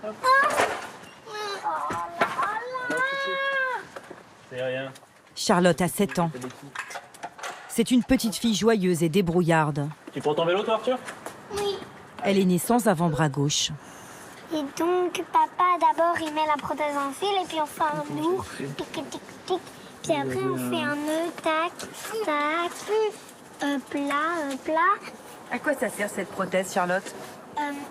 Hop. C'est rien. Charlotte a 7 ans. C'est une petite fille joyeuse et débrouillarde. Tu prends ton vélo, toi, Arthur? Oui. Elle est née sans avant-bras gauche. Et donc, papa, d'abord, il met la prothèse en fil et puis on fait un lourd, tic, tic, tic. Puis après, on fait un nœud, tac, tac, plat. À quoi ça sert cette prothèse, Charlotte?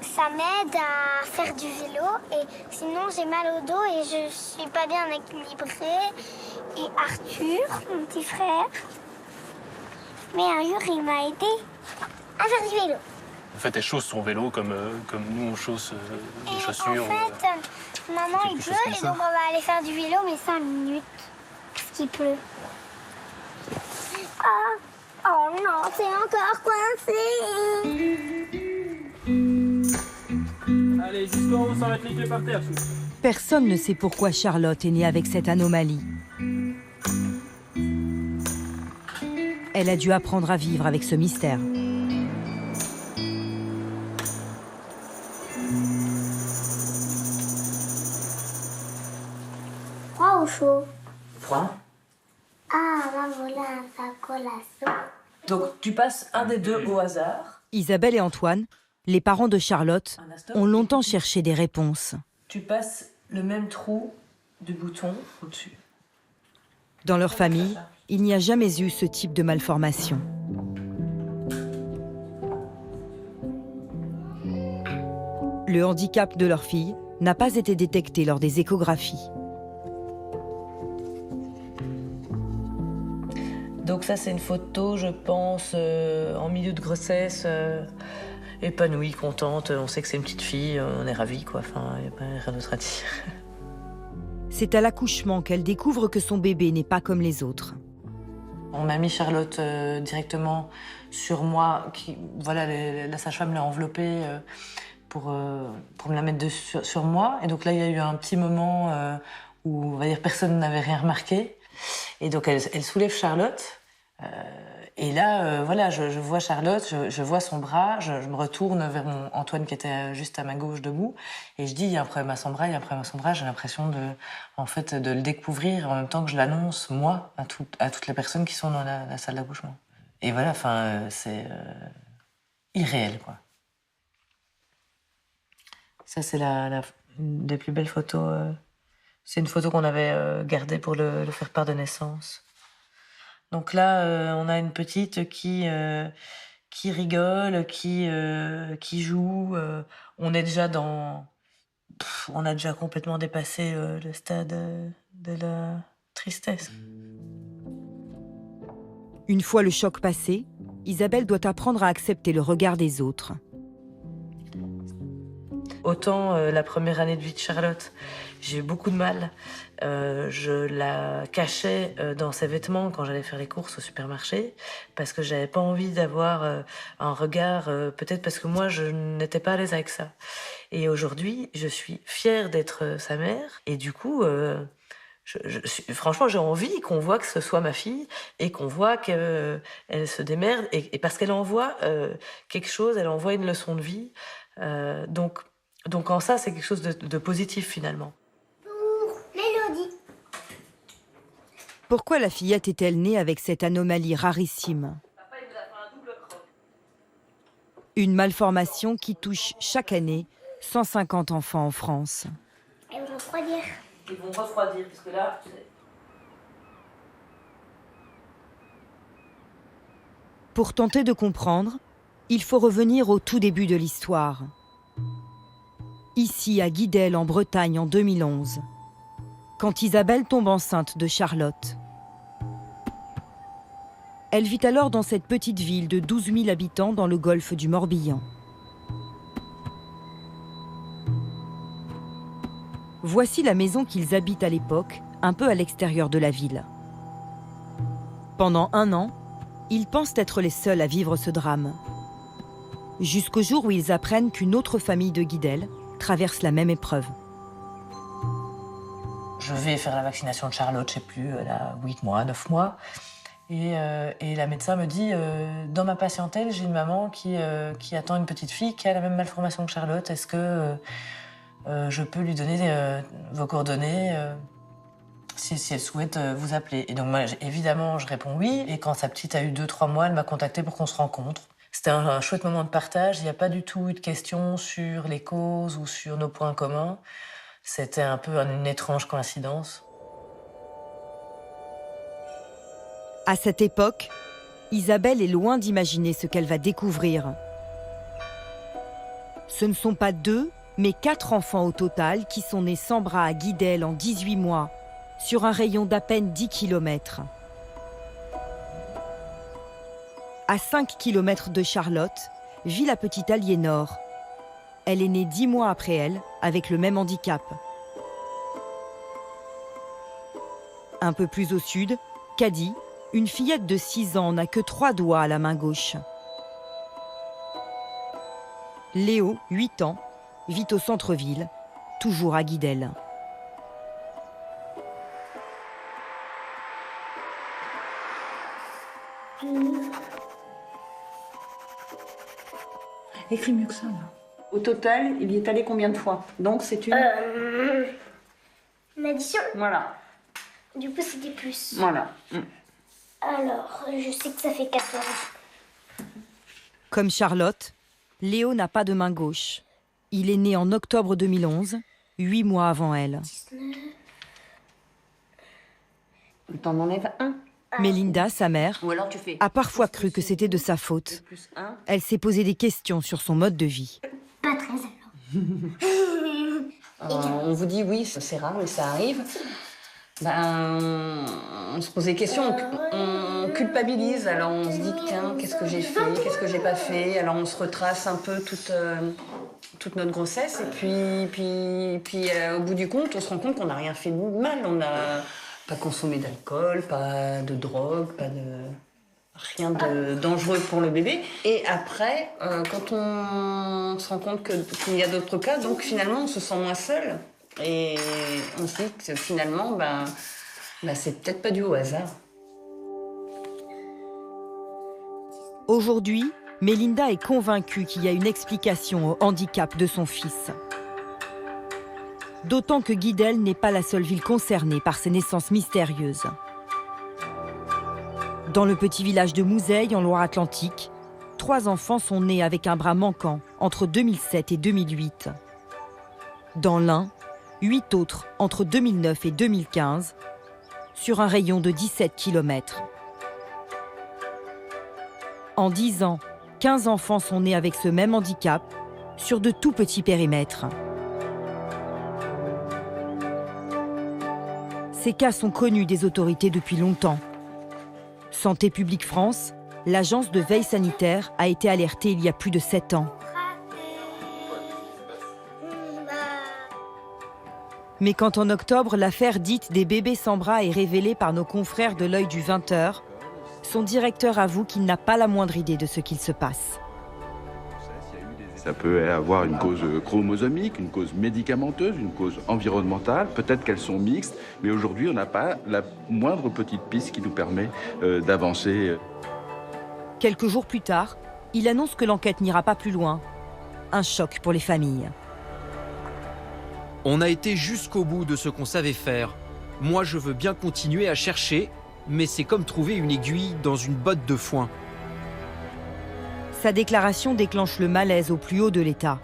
Ça m'aide à faire du vélo et sinon j'ai mal au dos et je suis pas bien équilibrée. Et Arthur, mon petit frère, mais un jour il m'a aidé à faire du vélo. En fait, elle chausse son vélo comme nous, on chausse des Et chaussures. en fait, maman il quelque pleut chose comme et ça. donc on va aller faire du vélo mais 5 minutes parce qu'il pleut. Oh non, c'est encore coincé. Allez, jusqu'en haut, sans mettre les pieds par terre. Personne ne sait pourquoi Charlotte est née avec cette anomalie. Elle a dû apprendre à vivre avec ce mystère. Froid ou chaud? Froid. Ah, là voilà un sac à lasso. Donc tu passes un des deux au hasard. Isabelle et Antoine, les parents de Charlotte, ont longtemps cherché des réponses. Tu passes le même trou du bouton au-dessus. Dans leur famille, il n'y a jamais eu ce type de malformation. Le handicap de leur fille n'a pas été détecté lors des échographies. Donc ça c'est une photo, je pense, en milieu de grossesse, épanouie, contente. On sait que c'est une petite fille, on est ravis quoi. Enfin, il n'y a pas rien d'autre à dire. C'est à l'accouchement qu'elle découvre que son bébé n'est pas comme les autres. On a mis Charlotte directement sur moi. Voilà, la sage-femme l'a enveloppée pour me la mettre sur moi. Et donc là, il y a eu un petit moment où, on va dire, personne n'avait rien remarqué. Et donc elle soulève Charlotte. Et là, voilà, je vois Charlotte, je vois son bras, je me retourne vers mon Antoine qui était juste à ma gauche debout, et je dis, il y a un problème à son bras, il y a un problème à son bras. J'ai l'impression de le découvrir en même temps que je l'annonce, moi, à toutes les personnes qui sont dans la salle d'accouchement. Et voilà, enfin, c'est irréel, quoi. Ça, c'est une des plus belles photos. C'est une photo qu'on avait gardée pour le faire part de naissance. Donc là, on a une petite qui rigole, qui joue. On est déjà on a déjà complètement dépassé le stade de la tristesse. Une fois le choc passé, Isabelle doit apprendre à accepter le regard des autres. Autant la première année de vie de Charlotte, j'ai eu beaucoup de mal. Je la cachais dans ses vêtements quand j'allais faire les courses au supermarché parce que j'avais pas envie d'avoir un regard, peut-être parce que moi je n'étais pas à l'aise avec ça. Et aujourd'hui, je suis fière d'être sa mère et du coup, franchement, j'ai envie qu'on voit que ce soit ma fille et qu'on voit qu'elle se démerde et parce qu'elle envoie quelque chose, elle envoie une leçon de vie. Donc en ça, c'est quelque chose de positif finalement. Mélodie. Pourquoi la fillette est-elle née avec cette anomalie rarissime? Une malformation qui touche chaque année 150 enfants en France. Elles vont refroidir. Ils vont refroidir parce que là... Pour tenter de comprendre, il faut revenir au tout début de l'histoire. Ici, à Guidel, en Bretagne, en 2011, quand Isabelle tombe enceinte de Charlotte. Elle vit alors dans cette petite ville de 12 000 habitants dans le golfe du Morbihan. Voici la maison qu'ils habitent à l'époque, un peu à l'extérieur de la ville. Pendant 1 an, ils pensent être les seuls à vivre ce drame. Jusqu'au jour où ils apprennent qu'une autre famille de Guidel traverse la même épreuve. Je vais faire la vaccination de Charlotte, je sais plus, elle a 8 mois, 9 mois. Et la médecin me dit, dans ma patientèle, j'ai une maman qui attend une petite fille qui a la même malformation que Charlotte. Est-ce que je peux lui donner vos coordonnées si elle souhaite vous appeler. Et donc moi, évidemment, je réponds oui. Et quand sa petite a eu 2-3 mois, elle m'a contactée pour qu'on se rencontre. C'était un chouette moment de partage. Il n'y a pas du tout eu de questions sur les causes ou sur nos points communs. C'était un peu une étrange coïncidence. À cette époque, Isabelle est loin d'imaginer ce qu'elle va découvrir. Ce ne sont pas 2, mais 4 enfants au total qui sont nés sans bras à Guidel en 18 mois, sur un rayon d'à peine 10 km. À 5 km de Charlotte, vit la petite Aliénor. Elle est née 10 mois après elle, avec le même handicap. Un peu plus au sud, Caddy, une fillette de 6 ans, n'a que 3 doigts à la main gauche. Léo, 8 ans, vit au centre-ville, toujours à Guidel. Écris mieux que ça, là. Au total, il y est allé combien de fois? Donc c'est une... Une addition. Voilà. Du coup, c'était plus. Voilà. Alors, je sais que ça fait 14. Comme Charlotte, Léo n'a pas de main gauche. Il est né en octobre 2011, 8 mois avant elle. 19. T'en enlèves un. Mélinda, sa mère, Ou alors tu fais... a parfois cru que c'était de sa faute. Plus un. Elle s'est posé des questions sur son mode de vie. Pas très alors. On vous dit oui, c'est rare, mais ça arrive. Ben, on se pose des questions, on culpabilise. Alors on se dit, tiens, qu'est-ce que j'ai fait, qu'est-ce que j'ai pas fait. Alors on se retrace un peu toute notre grossesse. Et puis au bout du compte, on se rend compte qu'on n'a rien fait de mal. On n'a pas consommé d'alcool, pas de drogue, rien de dangereux pour le bébé. Et après, quand on se rend compte qu'il y a d'autres cas, donc finalement on se sent moins seul. Et on se dit que finalement, c'est peut-être pas dû au hasard. Aujourd'hui, Mélinda est convaincue qu'il y a une explication au handicap de son fils. D'autant que Guidel n'est pas la seule ville concernée par ces naissances mystérieuses. Dans le petit village de Mouzeil, en Loire-Atlantique, 3 enfants sont nés avec un bras manquant entre 2007 et 2008. Dans l'Ain, 8 autres entre 2009 et 2015, sur un rayon de 17 km. En 10 ans, 15 enfants sont nés avec ce même handicap, sur de tout petits périmètres. Ces cas sont connus des autorités depuis longtemps. Santé publique France, l'agence de veille sanitaire, a été alertée il y a plus de 7 ans. Mais quand en octobre, l'affaire dite des bébés sans bras est révélée par nos confrères de l'Œil du 20h, son directeur avoue qu'il n'a pas la moindre idée de ce qu'il se passe. Ça peut avoir une cause chromosomique, une cause médicamenteuse, une cause environnementale. Peut-être qu'elles sont mixtes, mais aujourd'hui, on n'a pas la moindre petite piste qui nous permet d'avancer. Quelques jours plus tard, il annonce que l'enquête n'ira pas plus loin. Un choc pour les familles. On a été jusqu'au bout de ce qu'on savait faire. Moi, je veux bien continuer à chercher, mais c'est comme trouver une aiguille dans une botte de foin. Sa déclaration déclenche le malaise au plus haut de l'État.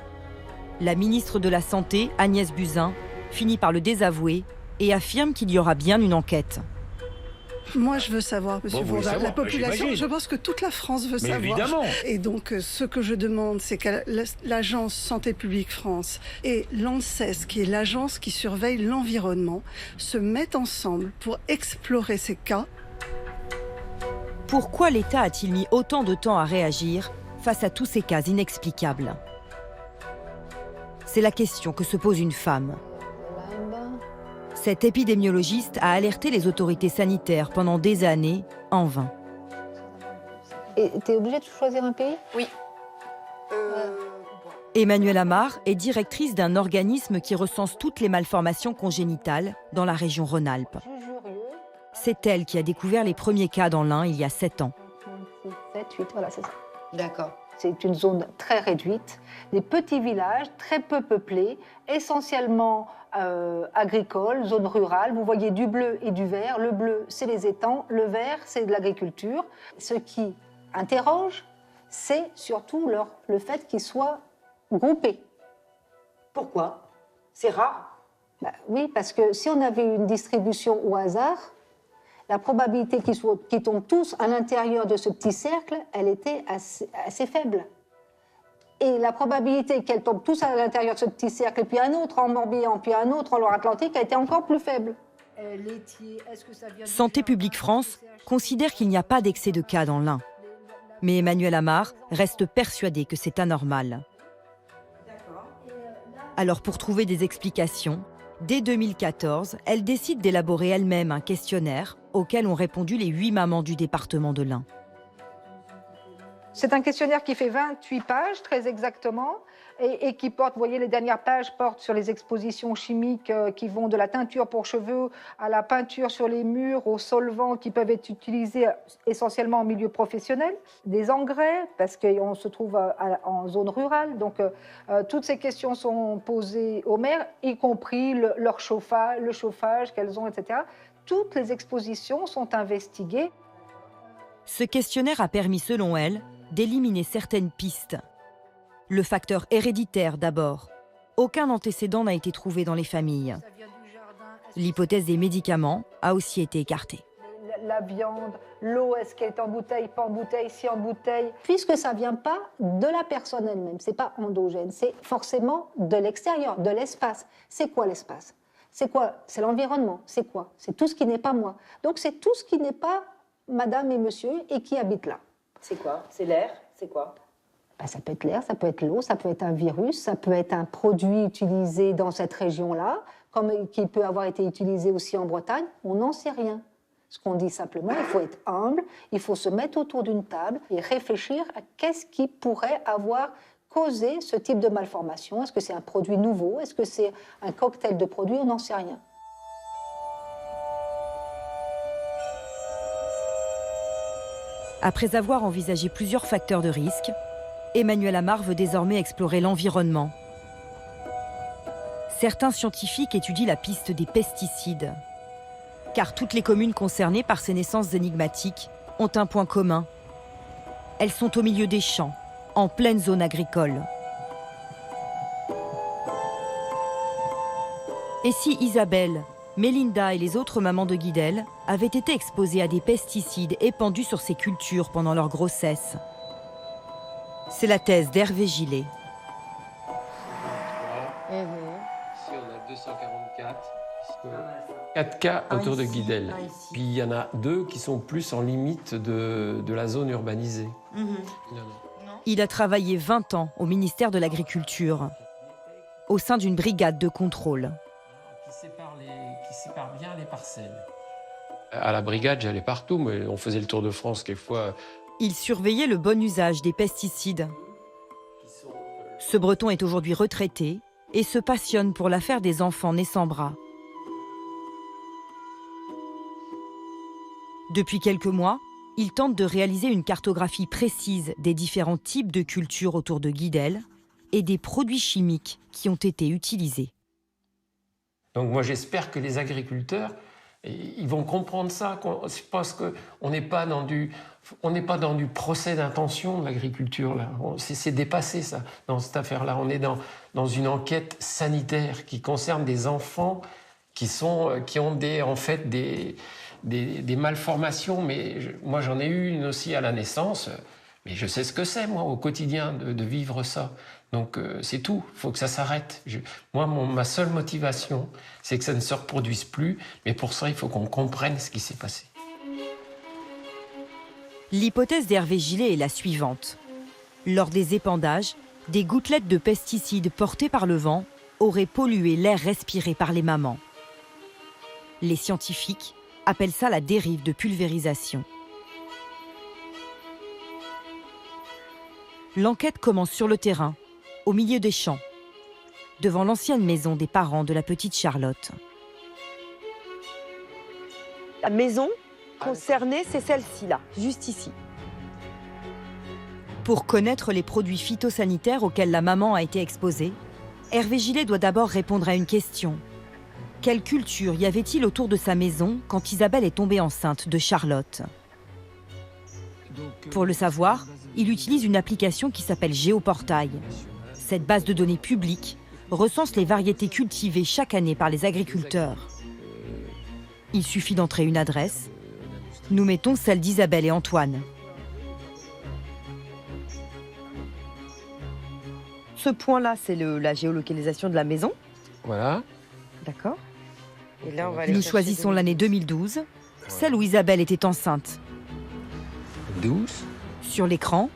La ministre de la Santé, Agnès Buzyn, finit par le désavouer et affirme qu'il y aura bien une enquête. Moi, je veux savoir, monsieur Bourda, la population, j'imagine. je pense que toute la France veut savoir. Évidemment. Et donc, ce que je demande, c'est que l'agence Santé publique France et l'ANSES, qui est l'agence qui surveille l'environnement, se mettent ensemble pour explorer ces cas. Pourquoi l'État a-t-il mis autant de temps à réagir face à tous ces cas inexplicables? C'est la question que se pose une femme. Cette épidémiologiste a alerté les autorités sanitaires pendant des années, en vain. Et t'es obligée de choisir un pays? Oui. Emmanuelle Amar est directrice d'un organisme qui recense toutes les malformations congénitales dans la région Rhône-Alpes. C'est elle qui a découvert les premiers cas dans l'Ain il y a 7 ans. 7, 8, voilà, c'est ça. D'accord. C'est une zone très réduite, des petits villages très peu peuplés, essentiellement agricoles, zone rurale. Vous voyez du bleu et du vert. Le bleu, c'est les étangs. Le vert, c'est de l'agriculture. Ce qui interroge, c'est surtout le fait qu'ils soient groupés. Pourquoi? C'est rare. Oui, parce que si on avait une distribution au hasard, la probabilité qu'ils tombent tous à l'intérieur de ce petit cercle, elle était assez faible. Et la probabilité qu'elles tombent tous à l'intérieur de ce petit cercle, puis un autre en Morbihan, puis un autre en Loire-Atlantique, a été encore plus faible. Santé publique France considère qu'il n'y a pas d'excès de cas dans l'Ain. Mais Emmanuelle Amar reste persuadée que c'est anormal. Alors pour trouver des explications, dès 2014, elle décide d'élaborer elle-même un questionnaire auquel ont répondu les 8 mamans du département de l'Ain. C'est un questionnaire qui fait 28 pages, très exactement, et qui porte, vous voyez, les dernières pages portent sur les expositions chimiques qui vont de la teinture pour cheveux à la peinture sur les murs, aux solvants qui peuvent être utilisés essentiellement en milieu professionnel, des engrais, parce qu'on se trouve en zone rurale. Donc, toutes ces questions sont posées aux maires, y compris le chauffage qu'elles ont, etc. Toutes les expositions sont investiguées. Ce questionnaire a permis, selon elle, d'éliminer certaines pistes. Le facteur héréditaire d'abord. Aucun antécédent n'a été trouvé dans les familles. L'hypothèse des médicaments a aussi été écartée. La viande, l'eau, est-ce qu'elle est en bouteille, pas en bouteille, si en bouteille? Puisque ça ne vient pas de la personne elle-même, ce n'est pas endogène, c'est forcément de l'extérieur, de l'espace. C'est quoi l'espace? C'est quoi? C'est l'environnement. C'est quoi? C'est tout ce qui n'est pas moi. Donc c'est tout ce qui n'est pas madame et monsieur et qui habite là. C'est quoi? C'est l'air? C'est quoi? Ça peut être l'air, ça peut être l'eau, ça peut être un virus, ça peut être un produit utilisé dans cette région-là, comme qui peut avoir été utilisé aussi en Bretagne. On n'en sait rien. Ce qu'on dit simplement, il faut être humble, il faut se mettre autour d'une table et réfléchir à qu'est-ce qui pourrait avoir causé ce type de malformation. Est-ce que c'est un produit nouveau? Est-ce que c'est un cocktail de produits? On n'en sait rien. Après avoir envisagé plusieurs facteurs de risque, Emmanuelle Amar veut désormais explorer l'environnement. Certains scientifiques étudient la piste des pesticides. Car toutes les communes concernées par ces naissances énigmatiques ont un point commun. Elles sont au milieu des champs, en pleine zone agricole. Et si Isabelle, Mélinda et les autres mamans de Guidel avaient été exposées à des pesticides épandus sur ces cultures pendant leur grossesse? C'est la thèse d'Hervé Gillet. Ici, on a 244. 4 cas autour de Guidel. Puis il y en a 2 qui sont plus en limite de la zone urbanisée. Il a travaillé 20 ans au ministère de l'Agriculture, au sein d'une brigade de contrôle. Qui sépare bien les parcelles. À la brigade, j'allais partout, mais on faisait le tour de France quelquefois. Il surveillait le bon usage des pesticides. Ce Breton est aujourd'hui retraité et se passionne pour l'affaire des enfants nés sans bras. Depuis quelques mois, il tente de réaliser une cartographie précise des différents types de cultures autour de Guidel et des produits chimiques qui ont été utilisés. Donc moi j'espère que les agriculteurs, ils vont comprendre ça, parce qu'on n'est pas dans du procès d'intention de l'agriculture là. C'est dépassé ça, dans cette affaire-là. On est dans une enquête sanitaire qui concerne des enfants qui ont des malformations. Mais moi j'en ai eu une aussi à la naissance. Mais je sais ce que c'est, moi, au quotidien, de vivre ça. Donc, c'est tout. Il faut que ça s'arrête. Ma seule motivation, c'est que ça ne se reproduise plus. Mais pour ça, il faut qu'on comprenne ce qui s'est passé. L'hypothèse d'Hervé Gillet est la suivante. Lors des épandages, des gouttelettes de pesticides portées par le vent auraient pollué l'air respiré par les mamans. Les scientifiques appellent ça la dérive de pulvérisation. L'enquête commence sur le terrain, au milieu des champs, devant l'ancienne maison des parents de la petite Charlotte. La maison concernée, c'est celle-ci, là, juste ici. Pour connaître les produits phytosanitaires auxquels la maman a été exposée, Hervé Gillet doit d'abord répondre à une question. Quelle culture y avait-il autour de sa maison quand Isabelle est tombée enceinte de Charlotte? Pour le savoir, il utilise une application qui s'appelle Géoportail. Cette base de données publique recense les variétés cultivées chaque année par les agriculteurs. Il suffit d'entrer une adresse. Nous mettons celle d'Isabelle et Antoine. Ce point-là, c'est la géolocalisation de la maison. Voilà. D'accord. Et là, on va aller Nous chercher choisissons l'année 2012, celle où Isabelle était enceinte. 12. Sur l'écran,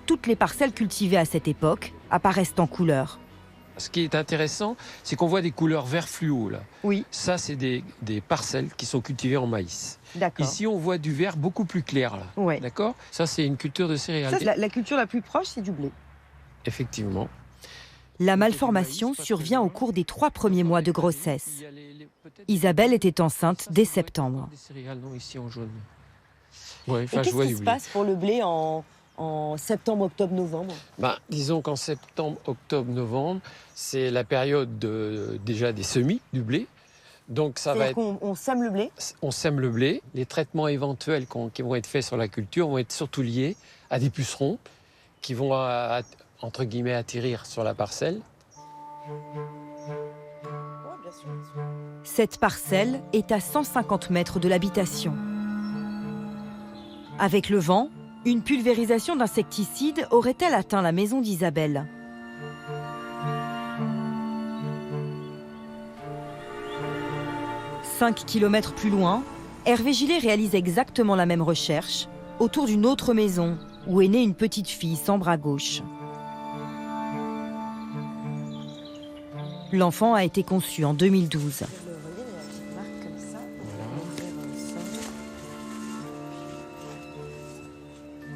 toutes les parcelles cultivées à cette époque apparaissent en couleur. Ce qui est intéressant, c'est qu'on voit des couleurs vert fluo là. Oui. Ça, c'est des parcelles qui sont cultivées en maïs. D'accord. Ici, on voit du vert beaucoup plus clair là. Ouais. D'accord. Ça, c'est une culture de céréales. Ça, la culture la plus proche, c'est du blé. Effectivement. La malformation survient au cours des 3 premiers mois de grossesse. Isabelle était enceinte dès septembre. Des céréales, non, ici en jaune. Ouais, Et enfin, je qu'est-ce vois qui du se blé. passe pour le blé en septembre, octobre, novembre? Ben, disons qu'en septembre, octobre, novembre, c'est la période déjà des semis du blé. Donc ça va être, On sème le blé? on sème le blé. Les traitements éventuels qui vont être faits sur la culture vont être surtout liés à des pucerons qui vont, entre guillemets, atterrir sur la parcelle. Cette parcelle est à 150 mètres de l'habitation. Avec le vent, une pulvérisation d'insecticides aurait-elle atteint la maison d'Isabelle? « 5 kilomètres plus loin, Hervé Gillet réalise exactement la même recherche autour d'une autre maison où est née une petite fille sans bras gauche. L'enfant a été conçu en 2012.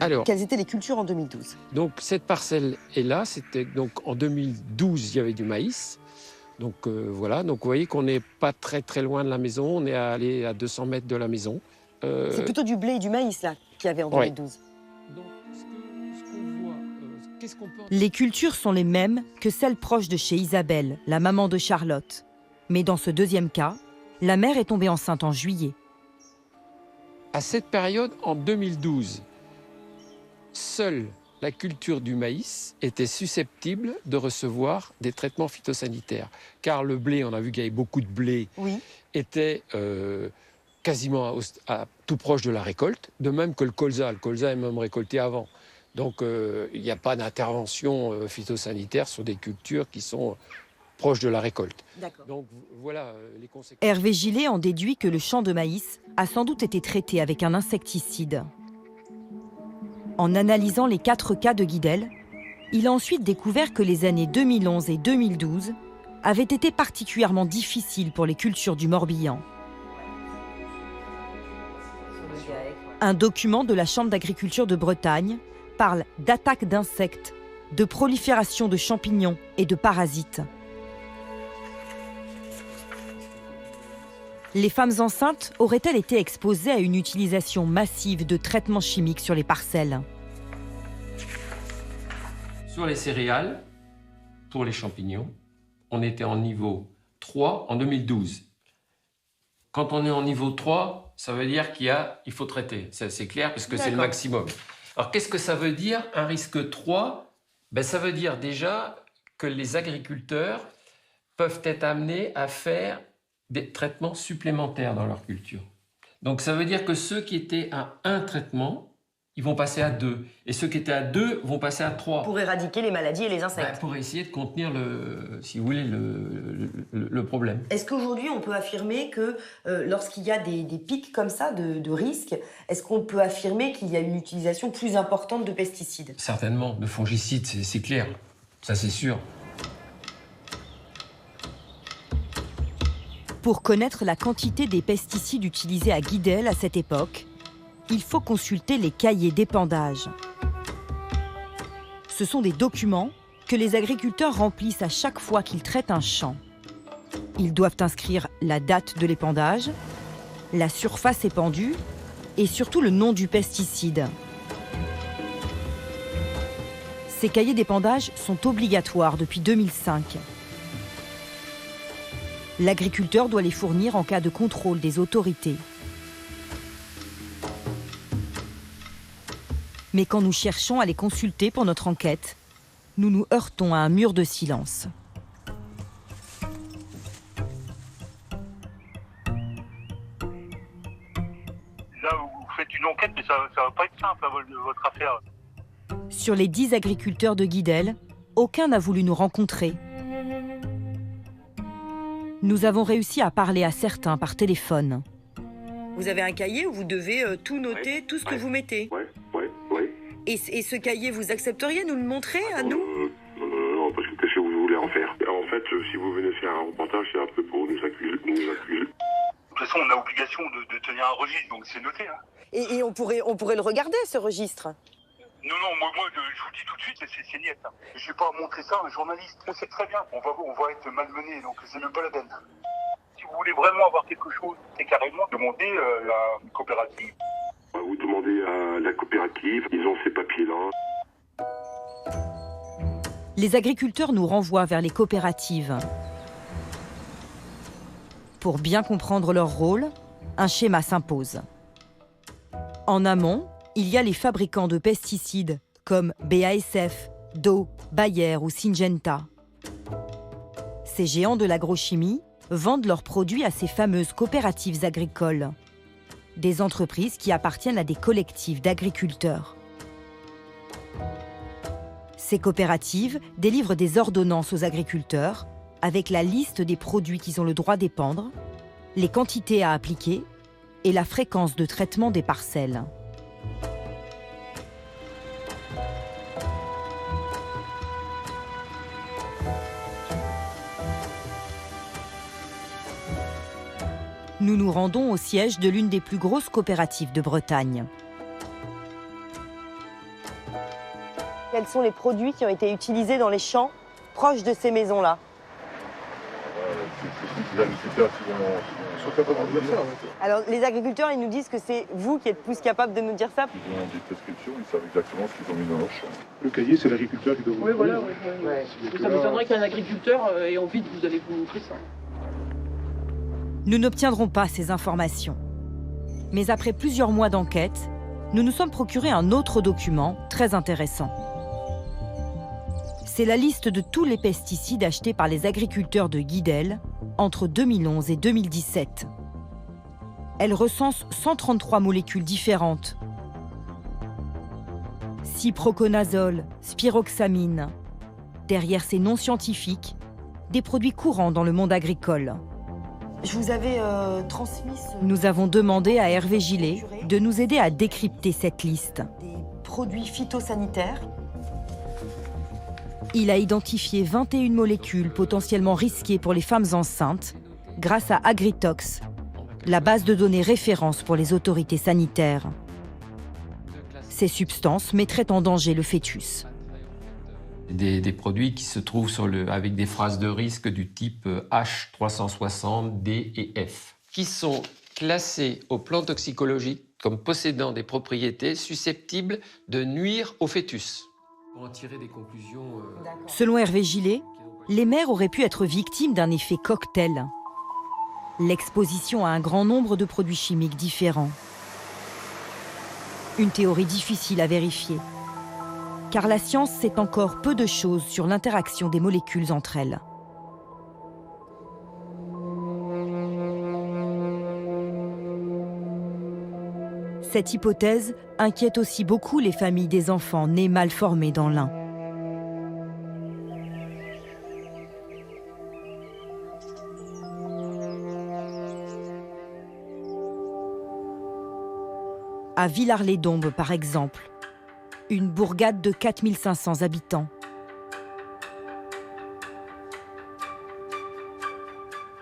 Alors, Quelles étaient les cultures en 2012? donc cette parcelle est là. C'était donc en 2012, il y avait du maïs. Donc voilà. Donc vous voyez qu'on n'est pas très très loin de la maison. On est allé à 200 mètres de la maison. C'est plutôt du blé et du maïs là qu'il y avait en 2012. Donc, ce qu'on voit, qu'est-ce qu'on peut... Les cultures sont les mêmes que celles proches de chez Isabelle, la maman de Charlotte. Mais dans ce deuxième cas, la mère est tombée enceinte en juillet. À cette période, en 2012, seule la culture du maïs était susceptible de recevoir des traitements phytosanitaires. Car le blé, on a vu qu'il y avait beaucoup de blé, était quasiment tout proche de la récolte, de même que le colza. Le colza est même récolté avant. Donc il n'y a pas d'intervention phytosanitaire sur des cultures qui sont proches de la récolte. Donc voilà les conséquences. Hervé Gillet en déduit que le champ de maïs a sans doute été traité avec un insecticide. En analysant les 4 cas de Guidel, il a ensuite découvert que les années 2011 et 2012 avaient été particulièrement difficiles pour les cultures du Morbihan. Un document de la Chambre d'agriculture de Bretagne parle d'attaques d'insectes, de prolifération de champignons et de parasites. Les femmes enceintes auraient-elles été exposées à une utilisation massive de traitements chimiques sur les parcelles? Sur les céréales, pour les champignons, on était en niveau 3 en 2012. Quand on est en niveau 3, ça veut dire qu'il faut traiter. C'est clair, parce que c'est le maximum. Alors, qu'est-ce que ça veut dire, un risque 3 ? Ça veut dire déjà que les agriculteurs peuvent être amenés à faire des traitements supplémentaires dans leur culture. Donc, ça veut dire que ceux qui étaient à 1 traitement, ils vont passer à 2. Et ceux qui étaient à 2 vont passer à 3. Pour éradiquer les maladies et les insectes. Pour essayer de contenir, si vous voulez, le problème. Est-ce qu'aujourd'hui, on peut affirmer que lorsqu'il y a des pics comme ça de risques, est-ce qu'on peut affirmer qu'il y a une utilisation plus importante de pesticides? Certainement, de fongicides, c'est clair. Ça, c'est sûr. Pour connaître la quantité des pesticides utilisés à Guidel à cette époque, il faut consulter les cahiers d'épandage. Ce sont des documents que les agriculteurs remplissent à chaque fois qu'ils traitent un champ. Ils doivent inscrire la date de l'épandage, la surface épandue et surtout le nom du pesticide. Ces cahiers d'épandage sont obligatoires depuis 2005. L'agriculteur doit les fournir en cas de contrôle des autorités. Mais quand nous cherchons à les consulter pour notre enquête, nous nous heurtons à un mur de silence. Là, vous faites une enquête, mais ça va pas être simple, votre affaire. Sur les 10 agriculteurs de Guidel, aucun n'a voulu nous rencontrer. Nous avons réussi à parler à certains par téléphone. Vous avez un cahier où vous devez tout noter, tout ce que vous mettez. Oui. Et ce cahier, vous accepteriez nous le montrer à nous? Non, parce que qu'est-ce que vous voulez en faire? En fait, si vous venez faire un reportage, c'est un peu pour nous accuser. De toute façon, on a obligation de tenir un registre, donc c'est noté. Hein. Et on pourrait le regarder, ce registre? Non, moi je vous dis tout de suite, c'est niette. Hein. Je vais pas montrer ça à un journaliste. On sait très bien, on va être malmené, donc c'est même pas la peine. Si vous voulez vraiment avoir quelque chose, c'est carrément demander la coopérative. Vous demandez à la coopérative, ils ont ces papiers-là. Les agriculteurs nous renvoient vers les coopératives. Pour bien comprendre leur rôle, un schéma s'impose. En amont, il y a les fabricants de pesticides comme BASF, Dow, Bayer ou Syngenta. Ces géants de l'agrochimie vendent leurs produits à ces fameuses coopératives agricoles, des entreprises qui appartiennent à des collectifs d'agriculteurs. Ces coopératives délivrent des ordonnances aux agriculteurs avec la liste des produits qu'ils ont le droit d'épandre, les quantités à appliquer et la fréquence de traitement des parcelles. Nous nous rendons au siège de l'une des plus grosses coopératives de Bretagne. Quels sont les produits qui ont été utilisés dans les champs proches de ces maisons-là? Les agriculteurs sont capables de dire ça. Alors, les agriculteurs, ils nous disent que c'est vous qui êtes plus capable de nous dire ça? Ils ont des prescriptions, ils savent exactement ce qu'ils ont mis dans leur champ. Le cahier, c'est l'agriculteur qui doit vous le Oui, voilà. Ça m'étonnerait qu'un agriculteur ait envie de vous allez vous montrer ça. Nous n'obtiendrons pas ces informations. Mais après plusieurs mois d'enquête, nous nous sommes procuré un autre document très intéressant. C'est la liste de tous les pesticides achetés par les agriculteurs de Guidel entre 2011 et 2017. Elle recense 133 molécules différentes. Cyproconazole, spiroxamine. Derrière ces noms scientifiques, des produits courants dans le monde agricole. Je vous avais transmis Nous avons demandé à Hervé Gillet de nous aider à décrypter cette liste. des produits phytosanitaires. Il a identifié 21 molécules potentiellement risquées pour les femmes enceintes grâce à Agritox, la base de données référence pour les autorités sanitaires. Ces substances mettraient en danger le fœtus. Des produits qui se trouvent avec des phrases de risque du type H360, D et F, qui sont classés au plan toxicologique comme possédant des propriétés susceptibles de nuire au fœtus. Pour en tirer des conclusions... Selon Hervé Gillet, les mères auraient pu être victimes d'un effet cocktail. L'exposition à un grand nombre de produits chimiques différents. Une théorie difficile à vérifier. Car la science sait encore peu de choses sur l'interaction des molécules entre elles. Cette hypothèse inquiète aussi beaucoup les familles des enfants nés mal formés dans l'Ain. À Villars-les-Dombes, par exemple, une bourgade de 4500 habitants.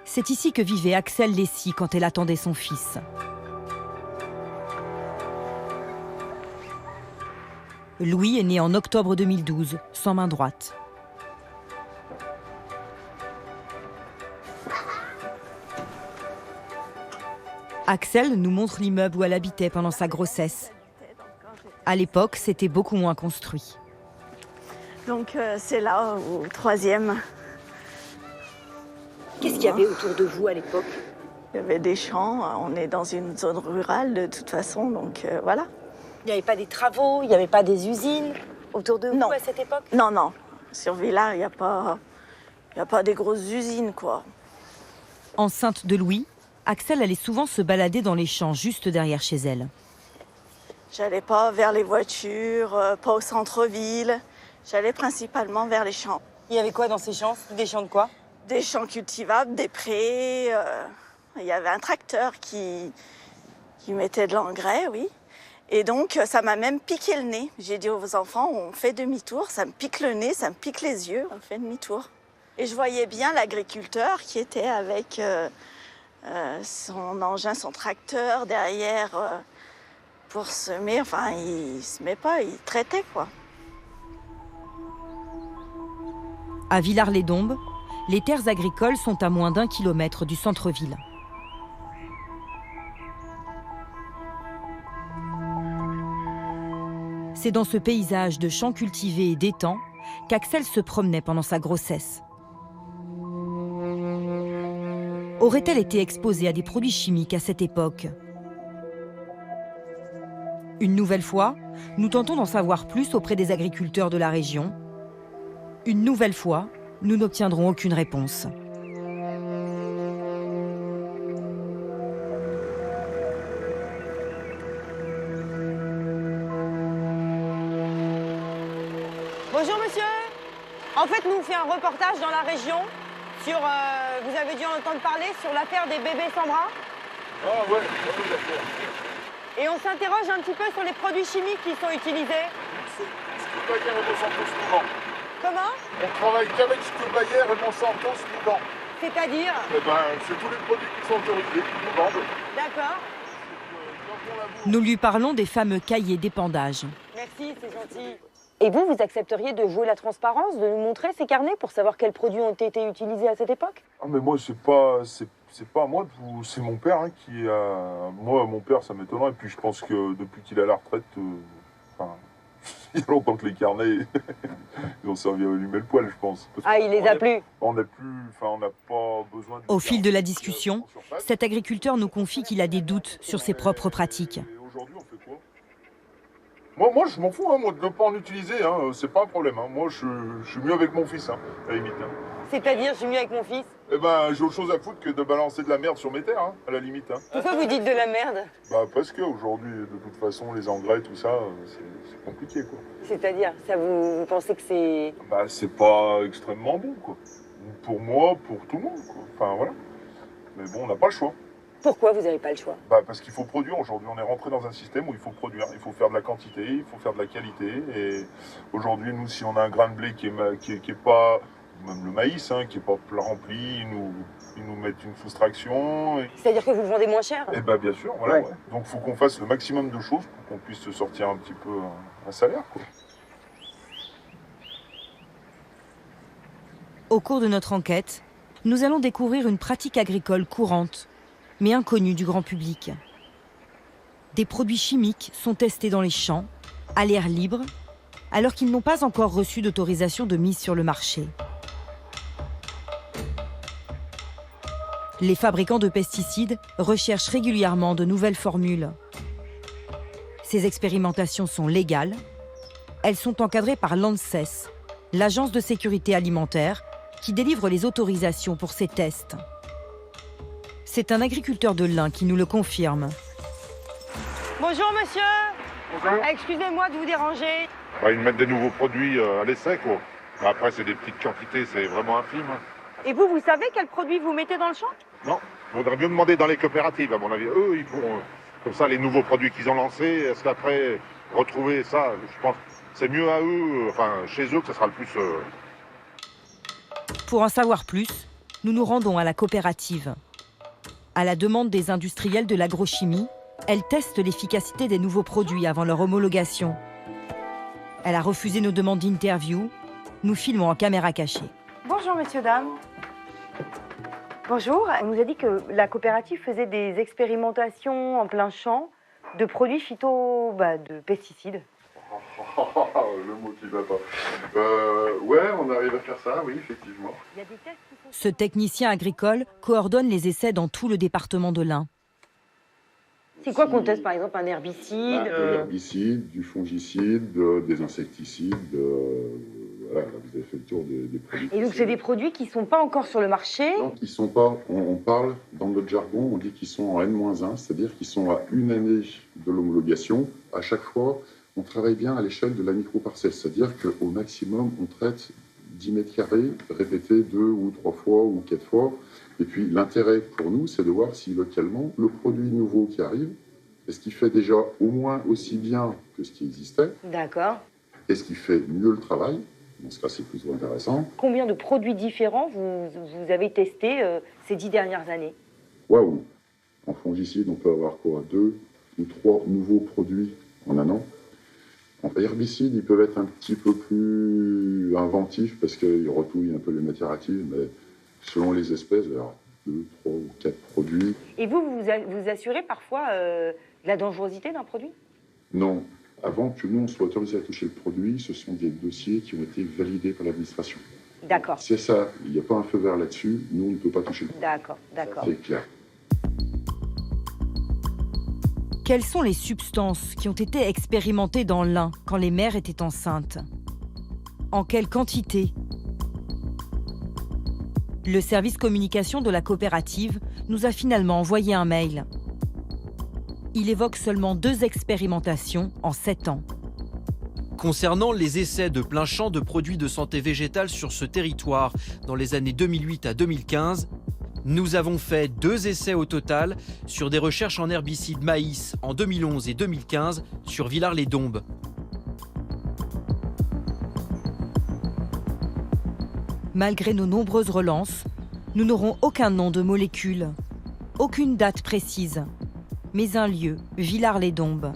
C'est ici que vivait Axel Lessy quand elle attendait son fils. Louis est né en octobre 2012, sans main droite. Axel nous montre l'immeuble où elle habitait pendant sa grossesse. À l'époque, c'était beaucoup moins construit. Donc c'est là, au 3e. Qu'est-ce qu'il y avait autour de vous à l'époque? Il y avait des champs, on est dans une zone rurale de toute façon, donc voilà. Il n'y avait pas des travaux, il n'y avait pas des usines autour de vous à cette époque? Non, non. Sur Villars, il n'y a pas des grosses usines, quoi. Enceinte de Louis, Axelle allait souvent se balader dans les champs juste derrière chez elle. J'allais pas vers les voitures, pas au centre-ville. J'allais principalement vers les champs. Il y avait quoi dans ces champs? Des champs de quoi? Des champs cultivables, des prés. Il y avait un tracteur qui mettait de l'engrais, oui. Et donc, ça m'a même piqué le nez. J'ai dit aux enfants, on fait demi-tour, ça me pique le nez, ça me pique les yeux, on fait demi-tour. Et je voyais bien l'agriculteur qui était avec son engin, son tracteur derrière pour semer. Enfin, il semait pas, il traitait, quoi. À Villars-les-Dombes, les terres agricoles sont à moins d'1 kilomètre du centre-ville. C'est dans ce paysage de champs cultivés et d'étangs qu'Axelle se promenait pendant sa grossesse. Aurait-elle été exposée à des produits chimiques à cette époque? Une nouvelle fois, nous tentons d'en savoir plus auprès des agriculteurs de la région. Une nouvelle fois, nous n'obtiendrons aucune réponse. Bonjour monsieur, en fait nous on fait un reportage dans la région sur, vous avez dû en entendre parler, sur l'affaire des bébés sans bras. Ah ouais, Et on s'interroge un petit peu sur les produits chimiques qui sont utilisés. c'est pas dire Monsanto Soudan. Comment? On travaille qu'avec Bayer et Monsanto Soudan. C'est-à-dire? Eh ben, c'est tous les produits qui sont autorisés, qui nous vendent. D'accord. Nous lui parlons des fameux cahiers d'épandage. Merci, c'est gentil. Et vous accepteriez de jouer la transparence, de nous montrer ces carnets pour savoir quels produits ont été utilisés à cette époque? Ah mais moi c'est pas à moi de vous, c'est mon père hein, qui a. Moi mon père ça m'étonnerait, puis je pense que depuis qu'il est à la retraite, enfin, il y a longtemps que les carnets ils ont servi à allumer le poil je pense. Ah il les a plus. On n'a pas besoin de. Au fil de la discussion, cet agriculteur nous confie qu'il a des doutes sur ses propres pratiques. Aujourd'hui on fait quoi? Moi je m'en fous, hein, moi, de ne pas en utiliser, hein, c'est pas un problème. Hein. Moi je suis mieux avec mon fils, hein, à la limite. Hein. C'est-à-dire, je suis mieux avec mon fils? Eh ben, j'ai autre chose à foutre que de balancer de la merde sur mes terres, hein, à la limite. Hein. Pourquoi vous dites de la merde? Bah parce qu'aujourd'hui, de toute façon, les engrais, tout ça, c'est compliqué, quoi. C'est-à-dire, ça vous pensez que c'est... Bah c'est pas extrêmement bon, quoi. Pour moi, pour tout le monde, quoi. Enfin, voilà. Mais bon, on n'a pas le choix. Pourquoi vous n'avez pas le choix? Bah parce qu'il faut produire. Aujourd'hui, on est rentré dans un système où il faut produire. Il faut faire de la quantité, il faut faire de la qualité. Et aujourd'hui, nous, si on a un grain de blé qui est pas... Même le maïs, hein, qui n'est pas plein rempli, ils nous mettent une soustraction. C'est-à-dire que vous le vendez moins cher? Eh bien, bien sûr, voilà. Ouais. Donc, il faut qu'on fasse le maximum de choses pour qu'on puisse se sortir un petit peu un salaire, quoi. Au cours de notre enquête, nous allons découvrir une pratique agricole courante, mais inconnue du grand public. Des produits chimiques sont testés dans les champs, à l'air libre, alors qu'ils n'ont pas encore reçu d'autorisation de mise sur le marché. Les fabricants de pesticides recherchent régulièrement de nouvelles formules. Ces expérimentations sont légales. Elles sont encadrées par l'ANSES, l'Agence de sécurité alimentaire, qui délivre les autorisations pour ces tests. C'est un agriculteur de l'Ain qui nous le confirme. Bonjour monsieur. Bonjour. Excusez-moi de vous déranger. Bah, ils mettent des nouveaux produits à l'essai, quoi. Après, c'est des petites quantités, c'est vraiment infime. Hein. Et vous savez quel produit vous mettez dans le champ? Non, il faudrait mieux demander dans les coopératives, à mon avis. Eux, ils font comme ça les nouveaux produits qu'ils ont lancés. Est-ce qu'après, retrouver ça, je pense, c'est mieux à eux, enfin, chez eux, que ce sera le plus... Pour en savoir plus, nous nous rendons à la coopérative. À la demande des industriels de l'agrochimie, elle teste l'efficacité des nouveaux produits avant leur homologation. Elle a refusé nos demandes d'interview. Nous filmons en caméra cachée. Bonjour messieurs, dames. Bonjour, elle nous a dit que la coopérative faisait des expérimentations en plein champ de produits de pesticides. Le mot qui va pas. Ouais, on arrive à faire ça, oui, effectivement. Ce technicien agricole coordonne les essais dans tout le département de l'Ain. C'est quoi qu'on teste, par exemple, un herbicide De l'herbicide, du fongicide, des insecticides. Voilà, vous avez fait le tour des produits. Et donc, c'est des produits qui ne sont pas encore sur le marché? Non, ils sont pas. On parle, dans notre jargon, on dit qu'ils sont en N-1, c'est-à-dire qu'ils sont à une année de l'homologation. À chaque fois, on travaille bien à l'échelle de la micro-parcelle, c'est-à-dire qu'au maximum, on traite 10 mètres carrés, répété 2 ou 3 fois ou 4 fois. Et puis, l'intérêt pour nous, c'est de voir si localement, le produit nouveau qui arrive, est-ce qu'il fait déjà au moins aussi bien que ce qui existait? D'accord. Est-ce qu'il fait mieux le travail? Dans ce cas, c'est plutôt intéressant. Combien de produits différents vous avez testés ces 10 dernières années? Waouh! En fongicide, on peut avoir quoi? 2 ou 3 nouveaux produits en un an. En herbicide, ils peuvent être un petit peu plus inventifs parce qu'ils retouillent un peu les matières actives, mais selon les espèces, alors 2, 3 ou 4 produits. Et vous assurez parfois la dangerosité d'un produit? Non. Avant que nous, on soit autorisé à toucher le produit, ce sont des dossiers qui ont été validés par l'administration. D'accord. C'est ça, il n'y a pas un feu vert là-dessus, nous, on ne peut pas toucher le produit. D'accord, d'accord. C'est clair. Quelles sont les substances qui ont été expérimentées dans l'Ain quand les mères étaient enceintes? En quelle quantité? Le service communication de la coopérative nous a finalement envoyé un mail. Il évoque seulement 2 expérimentations en 7 ans. Concernant les essais de plein champ de produits de santé végétale sur ce territoire dans les années 2008 à 2015, nous avons fait 2 essais au total sur des recherches en herbicide maïs en 2011 et 2015 sur Villars-les-Dombes. Malgré nos nombreuses relances, nous n'aurons aucun nom de molécule, aucune date précise, mais un lieu, Villars-les-Dombes.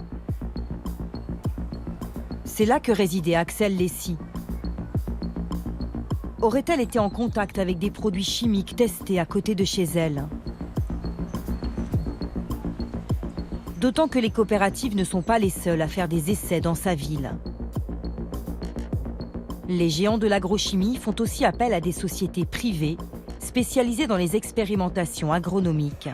C'est là que résidait Axelle Lessy. Aurait-elle été en contact avec des produits chimiques testés à côté de chez elle? D'autant que les coopératives ne sont pas les seules à faire des essais dans sa ville. Les géants de l'agrochimie font aussi appel à des sociétés privées spécialisées dans les expérimentations agronomiques.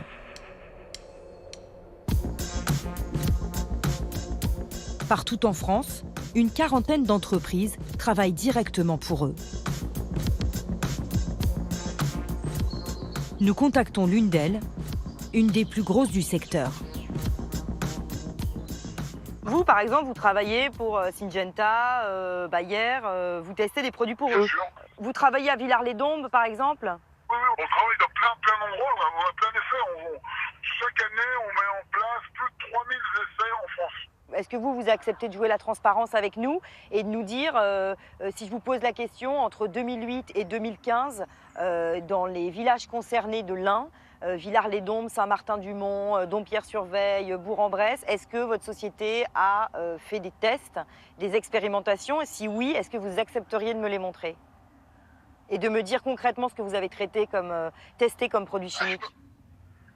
Partout en France, une quarantaine d'entreprises travaillent directement pour eux. Nous contactons l'une d'elles, une des plus grosses du secteur. Vous, par exemple, vous travaillez pour Syngenta, Bayer, vous testez des produits pour eux. Vous travaillez à Villars-les-Dombes, par exemple? Oui, on travaille dans plein d'endroits, on a plein d'essais. Chaque année, on met en place plus de 3000 essais en France. Est-ce que vous acceptez de jouer la transparence avec nous et de nous dire, si je vous pose la question, entre 2008 et 2015, dans les villages concernés de l'Ain, Villars-les-Dombes, Saint-Martin-du-Mont, Dompierre-sur-Veille, Bourg-en-Bresse, est-ce que votre société a fait des tests, des expérimentations? Et si oui, est-ce que vous accepteriez de me les montrer? Et de me dire concrètement ce que vous avez testé comme produits chimiques?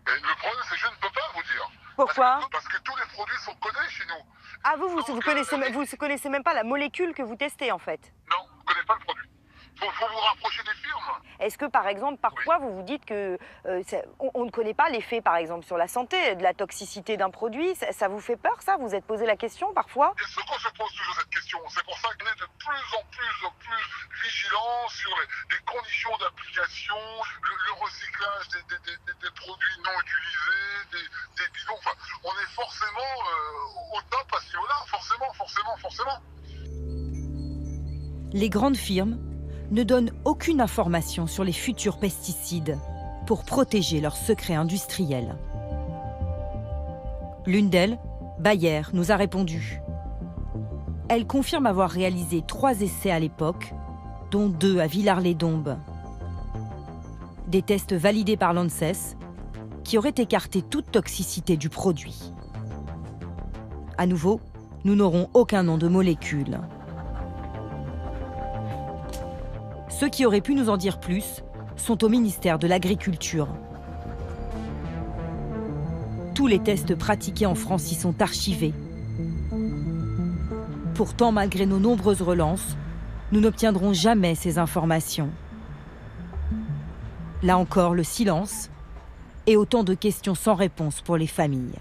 Le problème, c'est que je ne peux pas vous dire. Pourquoi? Parce que tous les produits sont connus chez nous. Ah, vous connaissez même pas la molécule que vous testez, en fait? Non, vous ne connaissez pas le produit. Faut vous rapprocher des firmes. Est-ce que, par exemple, parfois, vous vous dites que on ne connaît pas l'effet, par exemple, sur la santé, de la toxicité d'un produit? Ça vous fait peur, ça? Vous vous êtes posé la question, parfois? Bien sûr qu'on se pose toujours cette question. C'est pour ça qu'on est de plus en plus vigilants sur les conditions d'application, le recyclage des produits non utilisés, des bidons. Enfin, on est forcément au top à ce niveau-là. Forcément. Les grandes firmes ne donnent aucune information sur les futurs pesticides pour protéger leurs secrets industriels. L'une d'elles, Bayer, nous a répondu. Elle confirme avoir réalisé 3 essais à l'époque, dont 2 à Villars-les-Dombes. Des tests validés par l'ANSES qui auraient écarté toute toxicité du produit. À nouveau, nous n'aurons aucun nom de molécule. Ceux qui auraient pu nous en dire plus sont au ministère de l'Agriculture. Tous les tests pratiqués en France y sont archivés. Pourtant, malgré nos nombreuses relances, nous n'obtiendrons jamais ces informations. Là encore, le silence et autant de questions sans réponse pour les familles.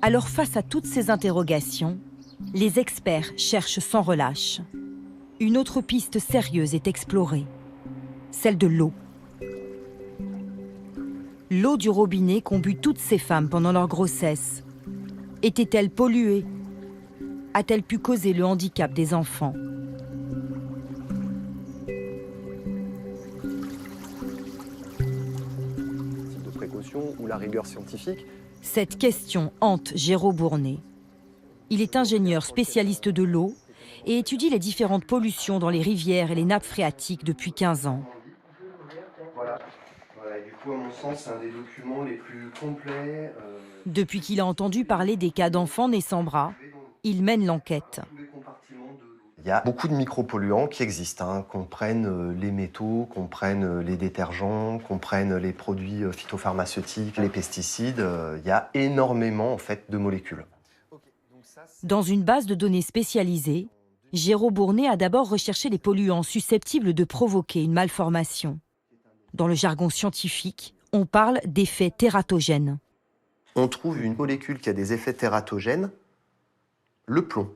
Alors, face à toutes ces interrogations, les experts cherchent sans relâche. Une autre piste sérieuse est explorée, celle de l'eau. L'eau du robinet qu'ont bu toutes ces femmes pendant leur grossesse. Était-elle polluée? A-t-elle pu causer le handicap des enfants? De précaution ou la rigueur scientifique. Cette question hante Géraud Bournet. Il est ingénieur spécialiste de l'eau et étudie les différentes pollutions dans les rivières et les nappes phréatiques depuis 15 ans. Voilà, et du coup, à mon sens, c'est un des documents les plus complets. Depuis qu'il a entendu parler des cas d'enfants nés sans bras, il mène l'enquête. Il y a beaucoup de micropolluants qui existent, qu'on prenne les métaux, qu'on prenne les détergents, qu'on prenne les produits phytopharmaceutiques, les pesticides. Il y a énormément en fait, de molécules. Dans une base de données spécialisée, Géraud Bournet a d'abord recherché les polluants susceptibles de provoquer une malformation. Dans le jargon scientifique, on parle d'effets tératogènes. On trouve une molécule qui a des effets tératogènes, le plomb.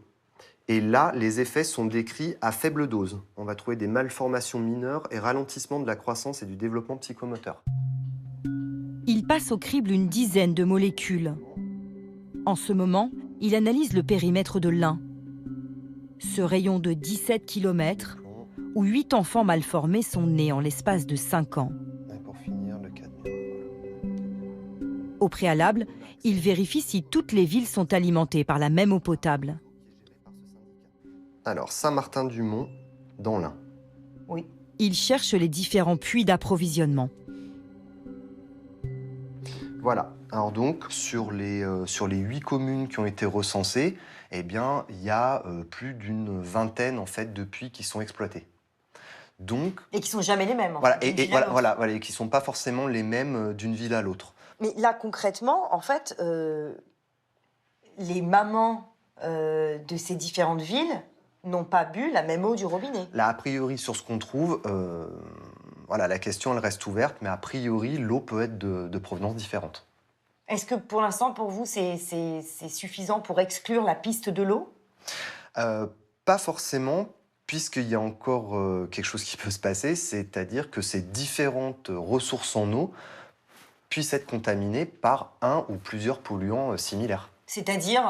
Et là, les effets sont décrits à faible dose. On va trouver des malformations mineures et ralentissement de la croissance et du développement psychomoteur. Il passe au crible une dizaine de molécules. En ce moment, il analyse le périmètre de l'Ain. Ce rayon de 17 km, où 8 enfants malformés sont nés en l'espace de 5 ans. Pour finir, le cadmium. Au préalable, il vérifie si toutes les villes sont alimentées par la même eau potable. Alors, Saint-Martin-du-Mont, dans l'Ain. Oui. Il cherche les différents puits d'approvisionnement. Voilà. Alors donc, sur les 8 communes qui ont été recensées, eh bien, il y a plus d'une vingtaine en fait, de puits qui sont exploités. Donc, Et qui sont jamais les mêmes. voilà, et qui ne sont pas forcément les mêmes d'une ville à l'autre. Mais là, concrètement, en fait, les mamans de ces différentes villes n'ont pas bu la même eau du robinet. Là, a priori, sur ce qu'on trouve, voilà, la question elle reste ouverte, mais a priori, l'eau peut être de provenance différente. Est-ce que pour l'instant, pour vous, c'est suffisant pour exclure la piste de l'eau? Pas forcément, puisqu'il y a encore quelque chose qui peut se passer, c'est-à-dire que ces différentes ressources en eau puissent être contaminées par un ou plusieurs polluants similaires. C'est-à-dire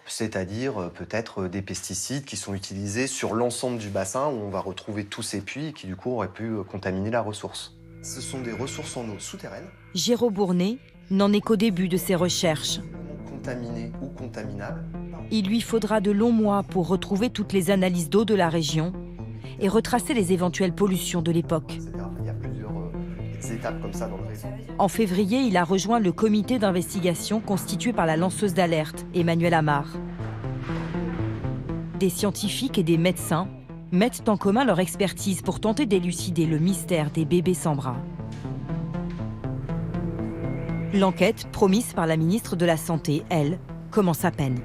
C'est-à-dire peut-être des pesticides qui sont utilisés sur l'ensemble du bassin où on va retrouver tous ces puits et qui du coup auraient pu contaminer la ressource. Ce sont des ressources en eau souterraines. Géraud Bournet n'en est qu'au début de ses recherches. Contaminées ou contaminables. Il lui faudra de longs mois pour retrouver toutes les analyses d'eau de la région et retracer les éventuelles pollutions de l'époque. Il y a plusieurs étapes comme ça dans le réseau. En février, il a rejoint le comité d'investigation constitué par la lanceuse d'alerte, Emmanuelle Amar. Des scientifiques et des médecins mettent en commun leur expertise pour tenter d'élucider le mystère des bébés sans bras. L'enquête, promise par la ministre de la Santé, elle, commence à peine.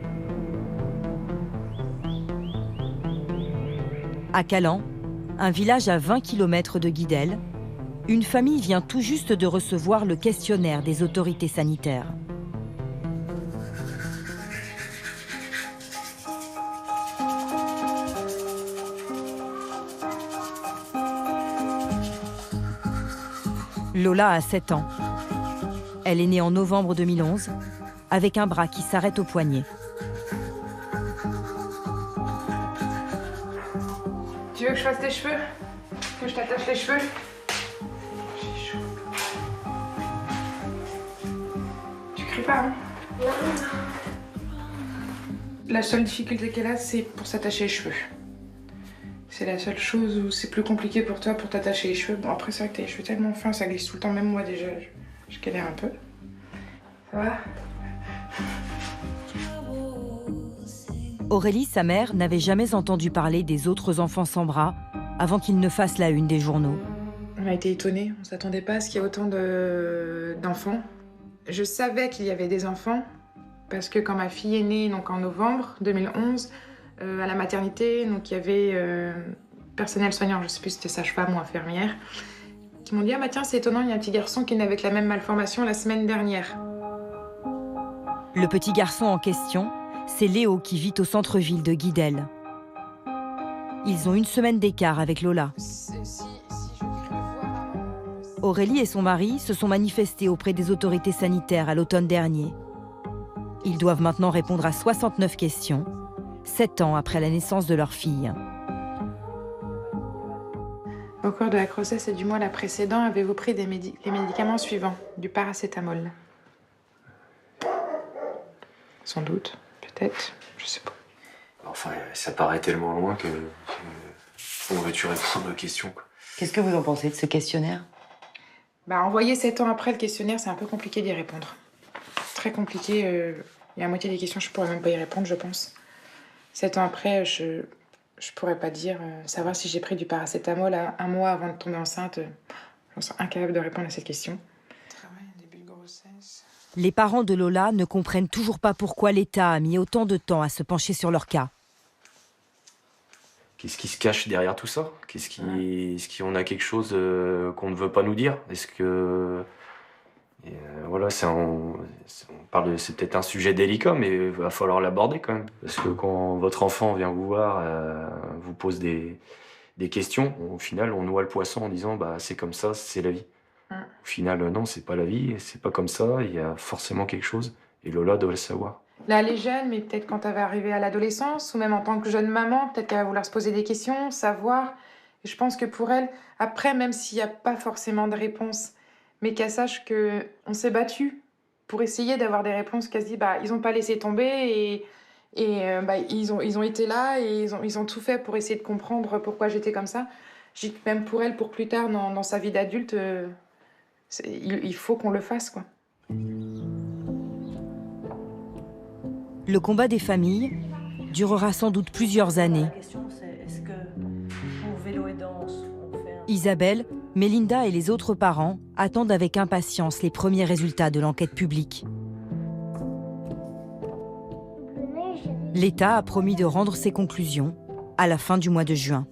À Calan, un village à 20 km de Guidel, une famille vient tout juste de recevoir le questionnaire des autorités sanitaires. Lola a 7 ans. Elle est née en novembre 2011, avec un bras qui s'arrête au poignet. Tu veux que je fasse tes cheveux? Que je t'attache les cheveux? Tu cries pas, hein? La seule difficulté qu'elle a, c'est pour s'attacher les cheveux. C'est la seule chose où c'est plus compliqué pour toi pour t'attacher les cheveux. Bon, après, c'est vrai que t'as les cheveux tellement fins, ça glisse tout le temps. Même moi, déjà, je galère un peu. Ça va? Aurélie, sa mère, n'avait jamais entendu parler des autres enfants sans bras avant qu'ils ne fassent la une des journaux. On a été étonnés, on ne s'attendait pas à ce qu'il y ait autant d'enfants. Je savais qu'il y avait des enfants, parce que quand ma fille est née, donc en novembre 2011, à la maternité, donc il y avait personnel soignant, je ne sais plus si c'était sage-femme ou infirmière, qui m'ont dit « Ah bah tiens, c'est étonnant, il y a un petit garçon qui est né avec la même malformation la semaine dernière. » Le petit garçon en question, c'est Léo qui vit au centre-ville de Guidel. Ils ont 1 semaine d'écart avec Lola. Aurélie et son mari se sont manifestés auprès des autorités sanitaires à l'automne dernier. Ils doivent maintenant répondre à 69 questions, 7 ans après la naissance de leur fille. Au cours de la grossesse et du mois précédent, avez-vous pris les médicaments suivants, du paracétamol? Sans doute, peut-être, je sais pas. Enfin, ça paraît tellement loin que on veut-tu répondre aux questions, quoi. Qu'est-ce que vous en pensez de ce questionnaire? Bah, envoyer 7 ans après le questionnaire, c'est un peu compliqué d'y répondre. Très compliqué. Il y a la moitié des questions, je pourrais même pas y répondre, je pense. 7 ans après, je pourrais pas dire, savoir si j'ai pris du paracétamol à 1 mois avant de tomber enceinte. Je suis incapable de répondre à cette question. Les parents de Lola ne comprennent toujours pas pourquoi l'État a mis autant de temps à se pencher sur leur cas. Qu'est-ce qui se cache derrière tout ça? Est-ce qu'on a quelque chose qu'on ne veut pas nous dire? Est-ce que... voilà, on parle, c'est peut-être un sujet délicat, mais il va falloir l'aborder quand même. Parce que quand votre enfant vient vous voir, vous pose des questions, au final, on noie le poisson en disant bah, c'est comme ça, c'est la vie. Au final, non, c'est pas la vie, c'est pas comme ça, il y a forcément quelque chose. Et Lola doit le savoir. Là, elle est jeune, mais peut-être quand elle va arriver à l'adolescence, ou même en tant que jeune maman, peut-être qu'elle va vouloir se poser des questions, savoir. Et je pense que pour elle, après, même s'il n'y a pas forcément de réponse, mais qu'elle sache qu'on s'est battu pour essayer d'avoir des réponses, qu'elle se dit, bah, ils n'ont pas laissé tomber et bah, ils ont été là et ils ont tout fait pour essayer de comprendre pourquoi j'étais comme ça. Je dis que même pour elle, pour plus tard, dans sa vie d'adulte, il faut qu'on le fasse, quoi. Le combat des familles durera sans doute plusieurs années. La question, c'est est-ce que pour vélo et danse, on fait un... Isabelle, Mélinda et les autres parents attendent avec impatience les premiers résultats de l'enquête publique. L'État a promis de rendre ses conclusions à la fin du mois de juin.